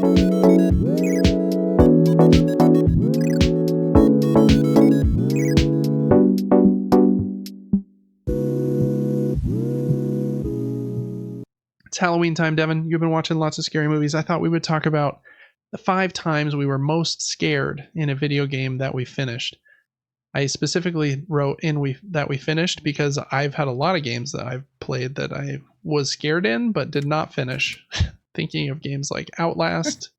It's Halloween time, Devin. You've been watching lots of scary movies. I thought we would talk about the 5 times we were most scared in a video game that we finished. I specifically wrote in that we finished because I've had a lot of games that I've played that I was scared in but did not finish. Thinking of games like Outlast.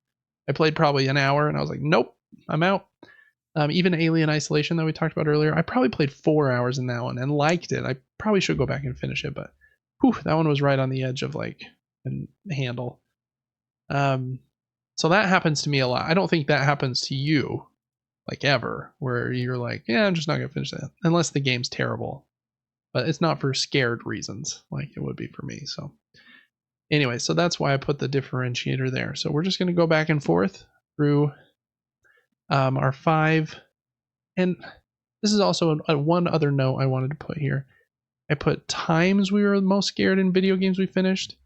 I played probably an hour and I was like, nope, I'm out. Even Alien Isolation that we talked about earlier, I probably played 4 hours in that one and liked it. I probably should go back and finish it, but that one was right on the edge of like a handle. So that happens to me a lot. I don't think that happens to you, like ever, where you're like, yeah, I'm just not gonna finish that unless the game's terrible. But it's not for scared reasons like it would be for me. So anyway, so that's why I put the differentiator there. So we're just gonna go back and forth through our 5, and this is also one other note I wanted to put here. I put times we were most scared in video games we finished,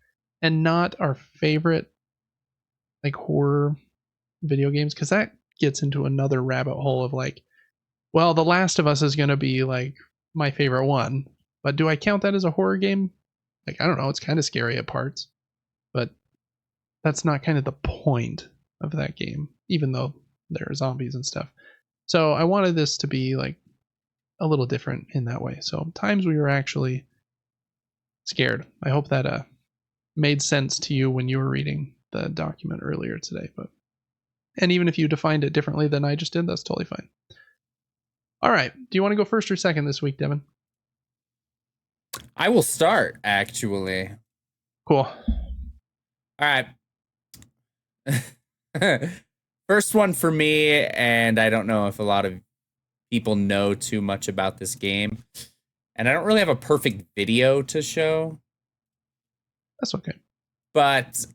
and not our favorite like horror video games, because that gets into another rabbit hole of like, well, The Last of Us is going to be like my favorite one, but do I count that as a horror game? Like, I don't know, it's kind of scary at parts, but that's not kind of the point of that game, even though there are zombies and stuff. So I wanted this to be like a little different in that way. So times we were actually scared. I hope that made sense to you when you were reading the document earlier today. And even if you defined it differently than I just did, that's totally fine. All right. Do you want to go first or second this week, Devin? I will start, actually. Cool. All right. First one for me, and I don't know if a lot of people know too much about this game, and I don't really have a perfect video to show. That's okay. But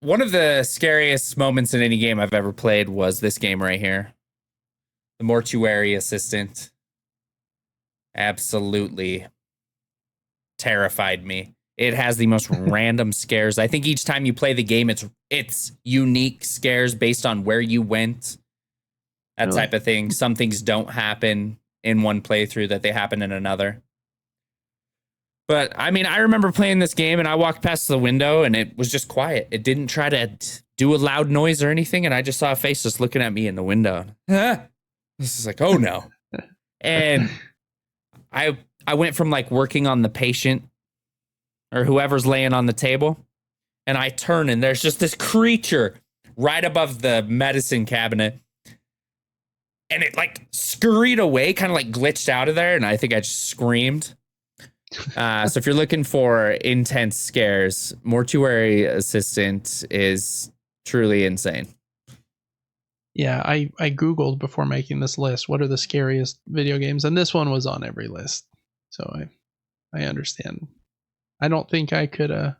one of the scariest moments in any game I've ever played was this game right here. The Mortuary Assistant. Absolutely terrified me. It has the most random scares. I think each time you play the game, it's unique scares based on where you went. That type of thing. Some things don't happen in one playthrough that they happen in another. But, I mean, I remember playing this game and I walked past the window and it was just quiet. It didn't try to do a loud noise or anything. And I just saw a face just looking at me in the window. This is like, oh no. And I went from like working on the patient or whoever's laying on the table. And I turn and there's just this creature right above the medicine cabinet. And it like scurried away, kind of like glitched out of there. And I think I just screamed. So if you're looking for intense scares, Mortuary Assistant is truly insane. Yeah, I Googled before making this list, what are the scariest video games? And this one was on every list. So I understand. I don't think I could,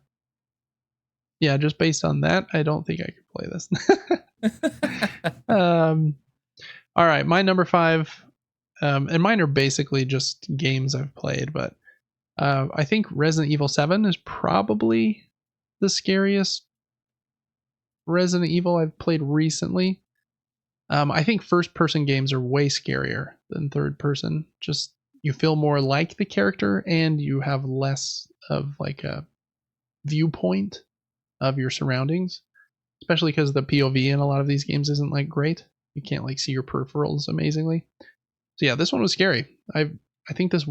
just based on that, I don't think I could play this. All right, my number 5, and mine are basically just games I've played, but I think Resident Evil 7 is probably the scariest Resident Evil I've played recently. I think first-person games are way scarier than third-person. Just you feel more like the character, and you have less of like a viewpoint of your surroundings, especially because the POV in a lot of these games isn't like great. You can't like see your peripherals amazingly. So yeah, this one was scary. I think this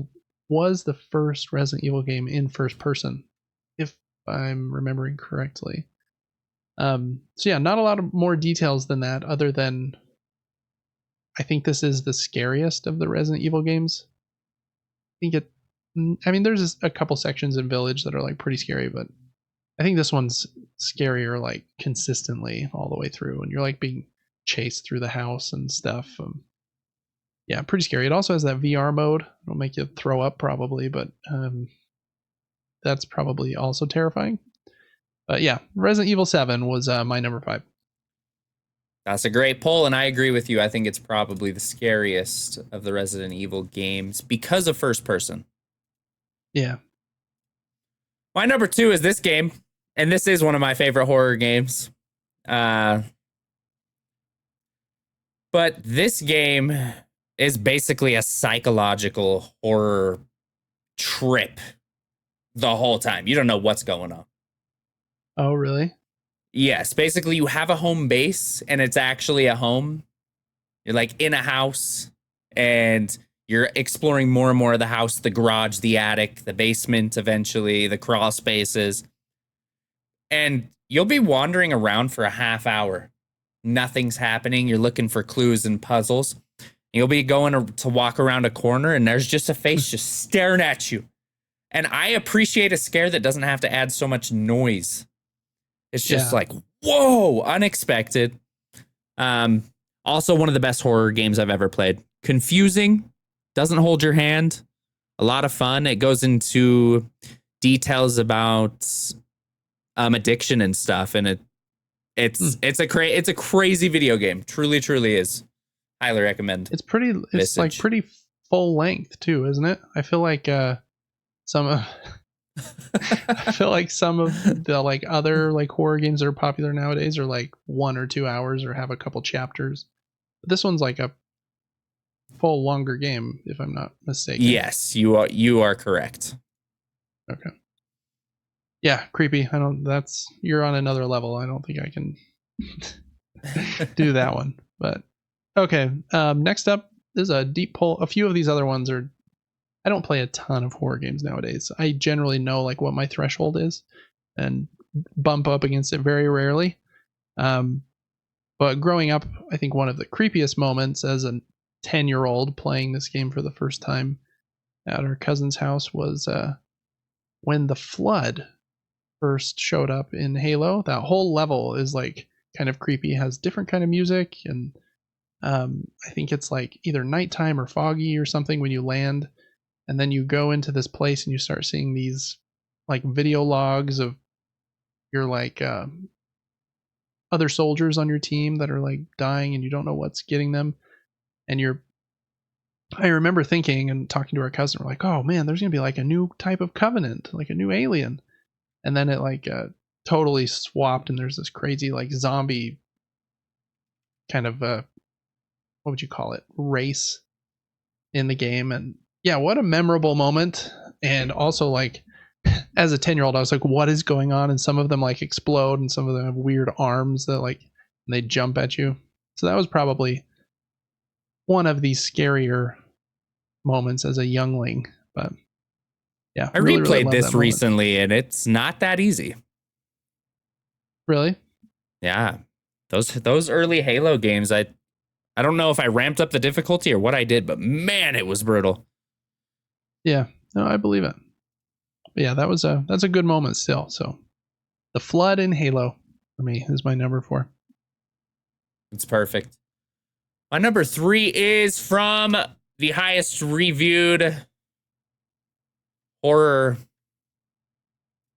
was the first Resident Evil game in first person, if I'm remembering correctly. So yeah, not a lot of more details than that, other than I think this is the scariest of the Resident Evil games. There's a couple sections in Village that are like pretty scary, but I think this one's scarier like consistently all the way through, and you're like being chased through the house and stuff. Yeah, pretty scary. It also has that VR mode. It'll make you throw up probably, but that's probably also terrifying. But yeah, Resident Evil 7 was my number 5. That's a great poll, and I agree with you. I think it's probably the scariest of the Resident Evil games because of first person. Yeah. My number 2 is this game, and this is one of my favorite horror games. But this game is basically a psychological horror trip the whole time. You don't know what's going on. Oh, really? Yes, basically you have a home base and it's actually a home. You're like in a house and you're exploring more and more of the house, the garage, the attic, the basement, eventually, the crawl spaces. And you'll be wandering around for a half hour. Nothing's happening. You're looking for clues and puzzles. You'll be going to walk around a corner and there's just a face just staring at you. And I appreciate a scare that doesn't have to add so much noise. It's just like, whoa, unexpected. Also, one of the best horror games I've ever played. Confusing, doesn't hold your hand. A lot of fun. It goes into details about addiction and stuff, and it's a crazy video game. Truly, truly is. Highly recommend. It's pretty. It's like pretty full length too, isn't it? I feel like some. I feel like some of the like other like horror games that are popular nowadays are like 1 or 2 hours or have a couple chapters. But this one's like a full longer game, if I'm not mistaken. Yes, you are correct. Okay. Yeah, creepy. You're on another level. I don't think I can do that one. But okay. Next up is a deep pull. A few of these other ones are. I don't play a ton of horror games nowadays. I generally know like what my threshold is and bump up against it very rarely. But growing up, I think one of the creepiest moments as a 10-year-old playing this game for the first time at our cousin's house was when the flood first showed up in Halo. That whole level is like kind of creepy, has different kind of music, and I think it's like either nighttime or foggy or something when you land. And then you go into this place and you start seeing these like video logs of your like other soldiers on your team that are like dying and you don't know what's getting them. And I remember thinking and talking to our cousin, we're like, oh man, there's going to be like a new type of covenant, like a new alien. And then it like totally swapped and there's this crazy like zombie kind of, what would you call it? Race in the game. And yeah, what a memorable moment. And also like as a 10-year-old, I was like, what is going on? And some of them like explode and some of them have weird arms that like they jump at you. So that was probably one of the scarier moments as a youngling. But yeah, I replayed this recently and it's not that easy. Really? Yeah. Those early Halo games, I don't know if I ramped up the difficulty or what I did, but man, it was brutal. Yeah, no, I believe it. But yeah, that's a good moment still. So the flood in Halo for me is my number 4. It's perfect. My number 3 is from the highest reviewed horror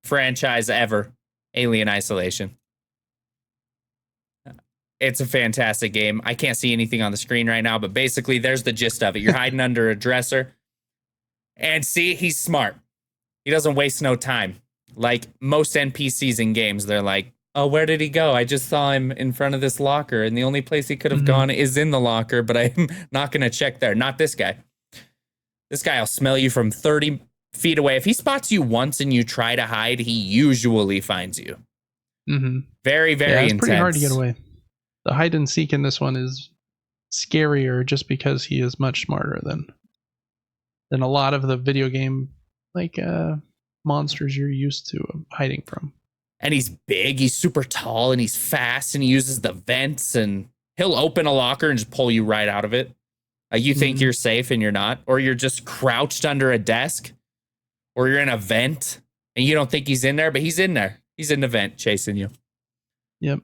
franchise ever, Alien Isolation. It's a fantastic game. I can't see anything on the screen right now, but basically there's the gist of it. You're hiding under a dresser. And see, he's smart. He doesn't waste no time. Like most NPCs in games, they're like, oh, where did he go? I just saw him in front of this locker, and the only place he could have gone is in the locker, but I'm not going to check there. Not this guy. This guy will smell you from 30 feet away. If he spots you once and you try to hide, he usually finds you. Mm-hmm. Very, very intense. It's pretty hard to get away. The hide and seek in this one is scarier just because he is much smarter than a lot of the video game like monsters you're used to hiding from. And he's big, he's super tall, and he's fast, and he uses the vents, and he'll open a locker and just pull you right out of it. You think you're safe and you're not, or you're just crouched under a desk, or you're in a vent and you don't think he's in there, but he's in there. He's in the vent chasing you. Yep.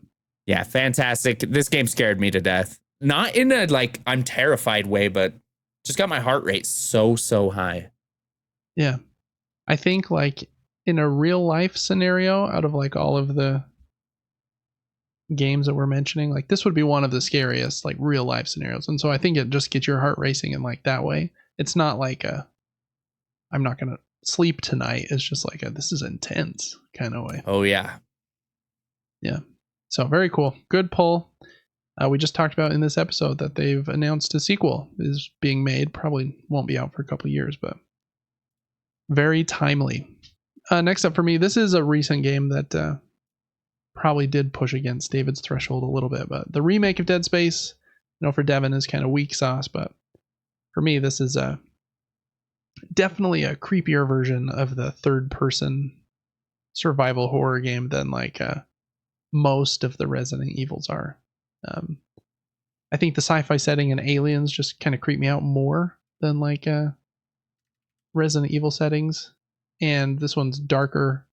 Yeah, fantastic. This game scared me to death. Not in a like I'm terrified way, but just got my heart rate so high. Yeah. I think like in a real life scenario, out of like all of the games that we're mentioning, like this would be one of the scariest like real life scenarios. And so I think it just gets your heart racing in like that way. It's not like I'm not going to sleep tonight. It's just like this is intense kind of way. Oh yeah. Yeah. So very cool. Good pull. We just talked about in this episode that they've announced a sequel is being made. Probably won't be out for a couple of years, but very timely. Next up for me, this is a recent game that probably did push against David's threshold a little bit, but the remake of Dead Space, for Devin is kind of weak sauce, but for me, this is definitely a creepier version of the third-person survival horror game than most of the Resident Evils are. I think the sci-fi setting and aliens just kind of creep me out more than Resident Evil settings, and this one's darker,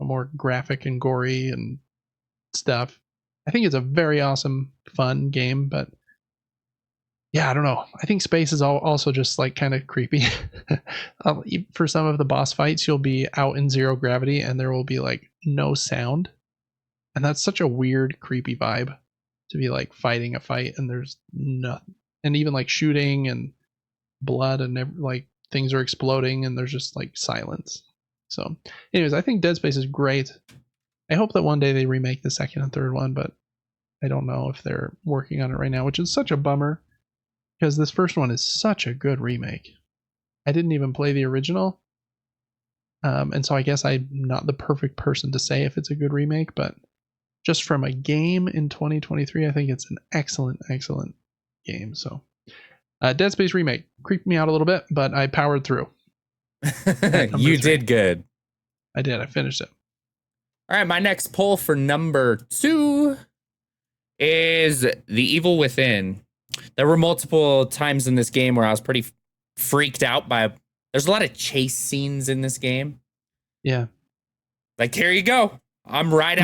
more graphic and gory and stuff. I think it's a very awesome, fun game, but yeah, I don't know. I think space is also just kind of creepy. For some of the boss fights, you'll be out in zero gravity and there will be no sound. And that's such a weird, creepy vibe to be fighting a fight and there's nothing. And even shooting and blood and things are exploding and there's just silence. So, anyways, I think Dead Space is great. I hope that one day they remake the second and third one, but I don't know if they're working on it right now, which is such a bummer because this first one is such a good remake. I didn't even play the original, and so I guess I'm not the perfect person to say if it's a good remake, but just from a game in 2023, I think it's an excellent, excellent game. So, Dead Space remake creeped me out a little bit, but I powered through. You did good. I did. I finished it. All right, my next poll for number 2 is The Evil Within. There were multiple times in this game where I was pretty freaked out by. There's a lot of chase scenes in this game. Yeah. Here you go. I'm right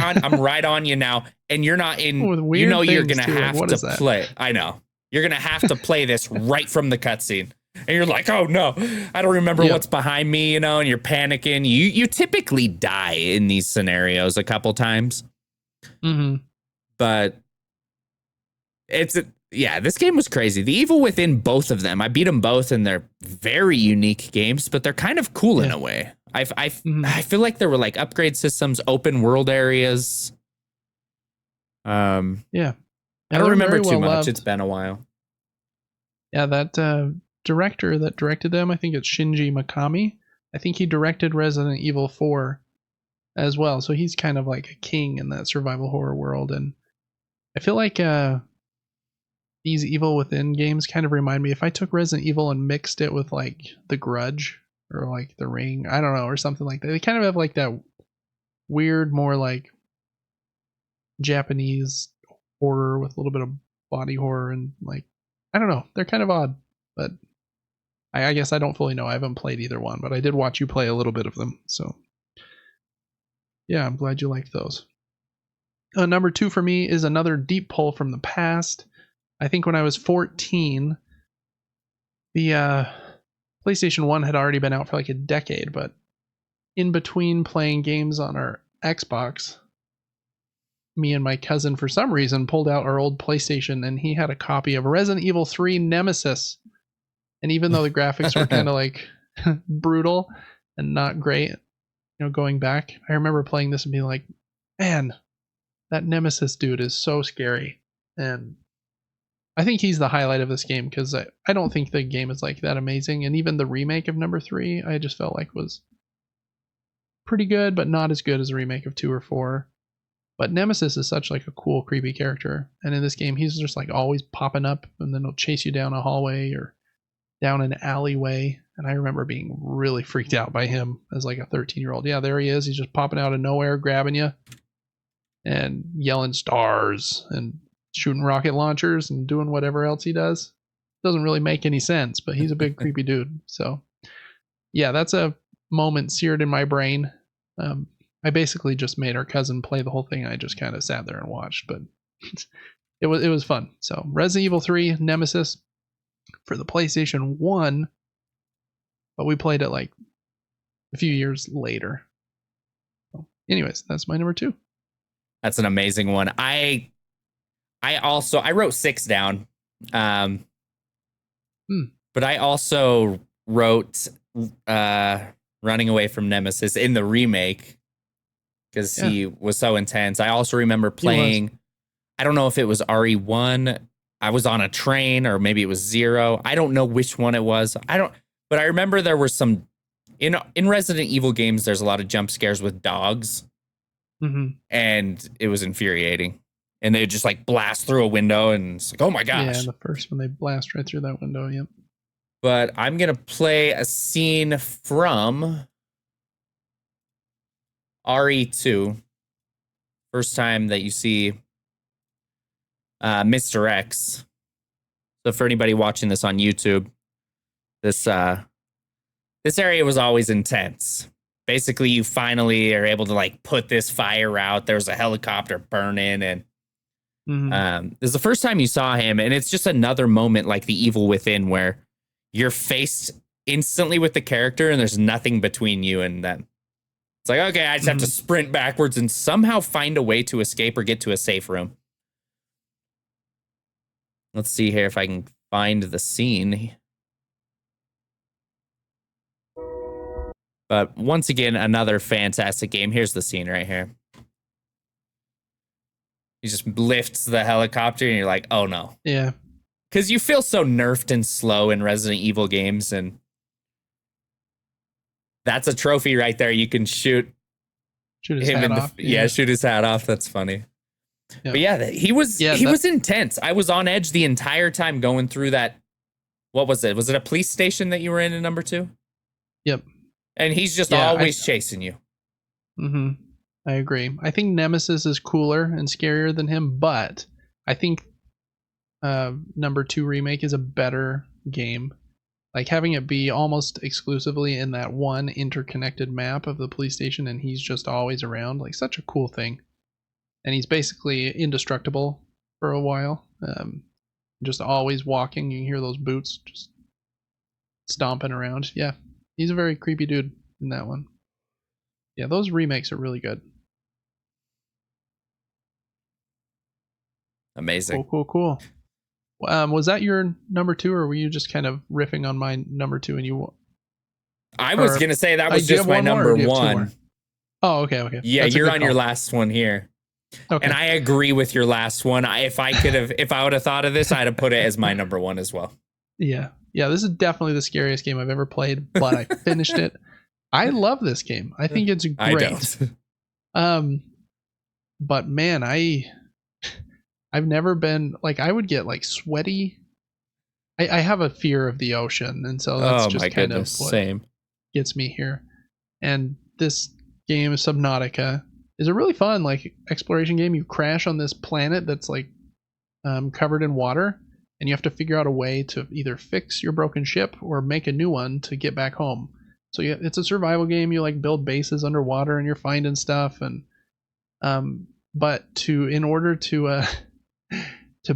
on you now, and you're not in. You're gonna have to play. I know you're gonna have to play this right from the cutscene. And you're like, oh no, I don't remember what's behind me, and you're panicking. You typically die in these scenarios a couple times. Mm-hmm. But this game was crazy. The Evil Within, both of them, I beat them both, and they're very unique games, but they're kind of cool in a way. I feel like there were upgrade systems, open world areas. Yeah. I don't remember too much. Loved. It's been a while. Yeah, that director that directed them, I think it's Shinji Mikami. I think he directed Resident Evil 4 as well. So he's kind of like a king in that survival horror world. And I feel like these Evil Within games kind of remind me, if I took Resident Evil and mixed it with The Grudge or The Ring, I don't know, or something like that. They kind of have that weird, more Japanese horror with a little bit of body horror and I don't know. They're kind of odd, but I guess I don't fully know. I haven't played either one, but I did watch you play a little bit of them. So yeah, I'm glad you liked those. Number 2 for me is another deep pull from the past. I think when I was 14, the PlayStation 1 had already been out for a decade, but in between playing games on our Xbox, me and my cousin, for some reason, pulled out our old PlayStation, and he had a copy of Resident Evil 3 Nemesis. And even though the graphics were kind of brutal and not great, going back, I remember playing this and being like, man, that Nemesis dude is so scary. And I think he's the highlight of this game because I don't think the game is that amazing. And even the remake of number 3, I just felt was pretty good, but not as good as a remake of 2 or 4. But Nemesis is such a cool, creepy character. And in this game, he's just always popping up, and then he'll chase you down a hallway or down an alleyway. And I remember being really freaked out by him as a 13-year-old. Yeah, there he is. He's just popping out of nowhere, grabbing you and yelling stars and shooting rocket launchers and doing whatever else he does. Doesn't really make any sense, but he's a big creepy dude. So yeah, that's a moment seared in my brain. I basically just made our cousin play the whole thing. I just kind of sat there and watched, but it was fun. So Resident Evil 3 Nemesis for the PlayStation 1, but we played it a few years later. So anyways, that's my number 2. That's an amazing one. I wrote 6 down. But I also wrote Running Away from Nemesis in the remake because he was so intense. I also remember playing I don't know if it was RE1. I was on a train, or maybe it was Zero. I don't know which one it was. But I remember there were some in Resident Evil games. There's a lot of jump scares with dogs, and it was infuriating. And they would just like blast through a window, and it's like, oh my gosh. Yeah, the first one they blast right through that window. Yep. But I'm gonna play a scene from RE2. First time that you see Mr. X. So for anybody watching this on YouTube, this area was always intense. Basically, you finally are able to like put this fire out. There's a helicopter burning, and this is the first time you saw him, and it's just another moment like the Evil Within where you're faced instantly with the character, and there's nothing between you and them. It's like, okay, I just have to sprint backwards and somehow find a way to escape or get to a safe room. Let's see here if I can find the scene. But once again, another fantastic game. Here's the scene right here. He just lifts the helicopter and you're like, oh no. Yeah. Because you feel so nerfed and slow in Resident Evil games, and that's a trophy right there. You can shoot his him hat in the off. shoot his hat off. That's funny. Yeah. But yeah, he was intense. I was on edge the entire time going through that. What was it? Was it a police station that you were in number 2? Yep. And he's just always chasing you. I agree. I think Nemesis is cooler and scarier than him, but I think number 2 remake is a better game. Like having it be almost exclusively in that one interconnected map of the police station, and he's just always around, like such a cool thing. And he's basically indestructible for a while. Just always walking. You can hear those boots just stomping around. Yeah, he's a very creepy dude in that one. Yeah, those remakes are really good. Amazing. Cool. Was that your number 2, or were you just kind of riffing on my number 2 and you? I was gonna say that was just my number 1. Oh, okay. Yeah, That's you're on your last one here. Okay. And I agree with your last one. If I would have thought of this, I'd have put it as my number 1 as well. Yeah, this is definitely the scariest game I've ever played, but I finished it. I love this game. I think it's great. I don't. But man, I've never been like, I would get like sweaty. I have a fear of the ocean, and so that's just kind of what gets me here. And this game, Subnautica, is a really fun like exploration game. You crash on this planet that's like covered in water, and you have to figure out a way to either fix your broken ship or make a new one to get back home. So it's a survival game. You like build bases underwater, and you're finding stuff, and but in order to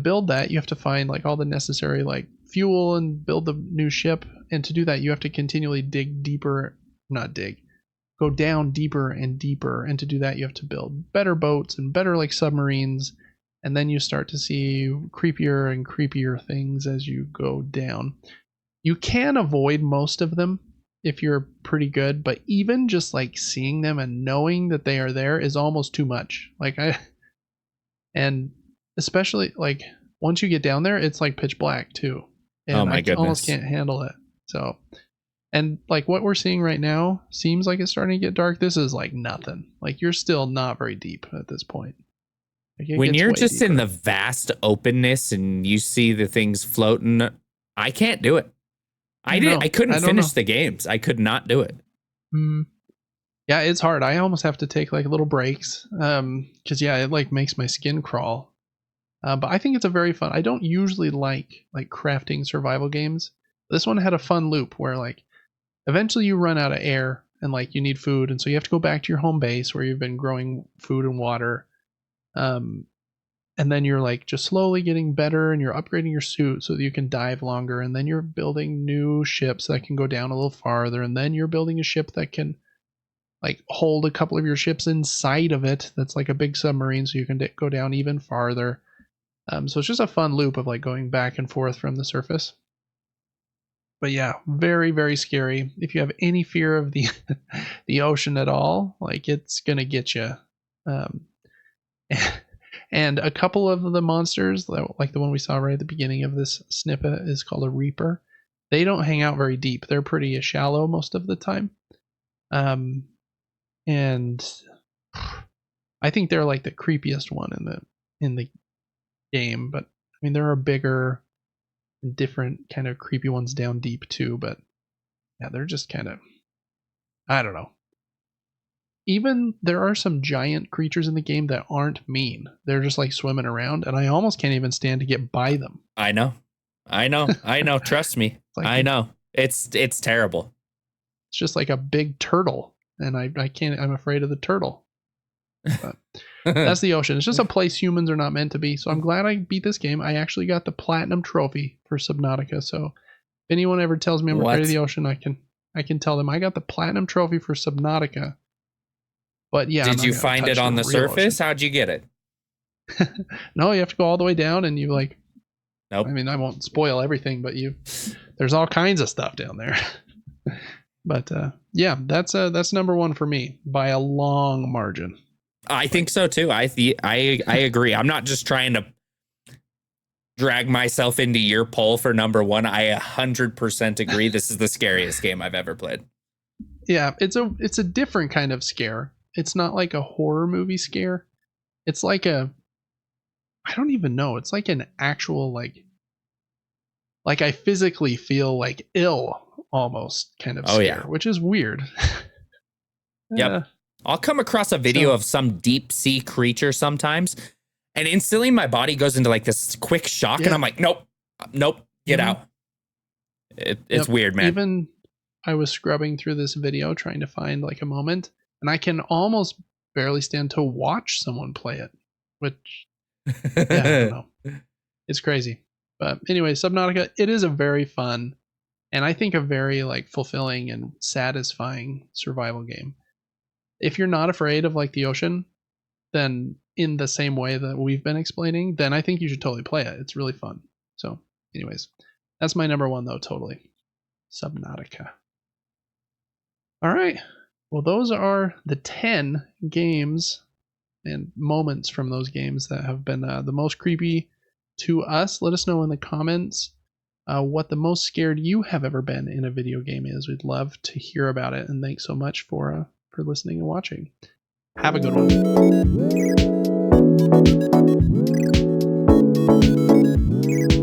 build that, you have to find like all the necessary like fuel and build the new ship. And to do that, you have to continually go down deeper and deeper. And to do that, you have to build better boats and better like submarines. And then you start to see creepier and creepier things as you go down. You can avoid most of them if you're pretty good, but even just like seeing them and knowing that they are there is almost too much. And especially like once you get down there, it's like pitch black too. And oh my goodness. Almost can't handle it. So, and like what we're seeing right now seems like it's starting to get dark. This is like nothing. Like you're still not very deep at this point. Like when you're just deeper in the vast openness and you see the things floating, I can't do it. I couldn't finish the games. I could not do it. Yeah, it's hard. I almost have to take like little breaks. Cause yeah, it like makes my skin crawl. But I think it's a very fun. I don't usually like crafting survival games. This one had a fun loop where like eventually you run out of air and like you need food, and so you have to go back to your home base where you've been growing food and water. And then you're like just slowly getting better, and you're upgrading your suit so that you can dive longer, and then you're building new ships that can go down a little farther, and then you're building a ship that can like hold a couple of your ships inside of it. That's like a big submarine, so you can go down even farther. So it's just a fun loop of like going back and forth from the surface. But yeah, very, very scary. If you have any fear of the the ocean at all, like it's gonna get you. And a couple of the monsters, like the one we saw right at the beginning of this snippet, is called a Reaper. They don't hang out very deep. They're pretty shallow most of the time. And I think they're like the creepiest one in the game. But I mean, there are bigger, different kind of creepy ones down deep too. But yeah, they're just kind of, I don't know. Even there are some giant creatures in the game that aren't mean. They're just like swimming around, and I almost can't even stand to get by them. I know. Trust me. Like, I know. It's terrible. It's just like a big turtle, and I can't. I'm afraid of the turtle. But that's the ocean. It's just a place humans are not meant to be. So I'm glad I beat this game. I actually got the platinum trophy for Subnautica. So if anyone ever tells me I'm afraid of the ocean, I can tell them I got the platinum trophy for Subnautica. But yeah, did you find it on the surface? Ocean. How'd you get it? No, you have to go all the way down, and you like. Nope. I mean, I won't spoil everything, but there's all kinds of stuff down there. But yeah, that's number one for me by a long margin. I think so too. I agree. I'm not just trying to drag myself into your poll for number one. I 100% agree. This is the scariest game I've ever played. Yeah, it's a different kind of scare. It's not like a horror movie scare. It's like I don't even know. It's like an actual like I physically feel like ill almost kind of scare, which is weird. Yep. I'll come across a video of some deep sea creature sometimes, and instantly my body goes into like this quick shock, and I'm like, nope, get out. It's weird, man. Even I was scrubbing through this video trying to find like a moment, and I can almost barely stand to watch someone play it, which I don't know. It's crazy. But anyway, Subnautica, it is a very fun and I think a very like fulfilling and satisfying survival game. If you're not afraid of like the ocean, then in the same way that we've been explaining, then I think you should totally play it. It's really fun. So anyways, that's my number one though, totally. Subnautica. All right. Well, those are the 10 games and moments from those games that have been the most creepy to us. Let us know in the comments what the most scared you have ever been in a video game is. We'd love to hear about it. And thanks so much for listening and watching. Have a good one.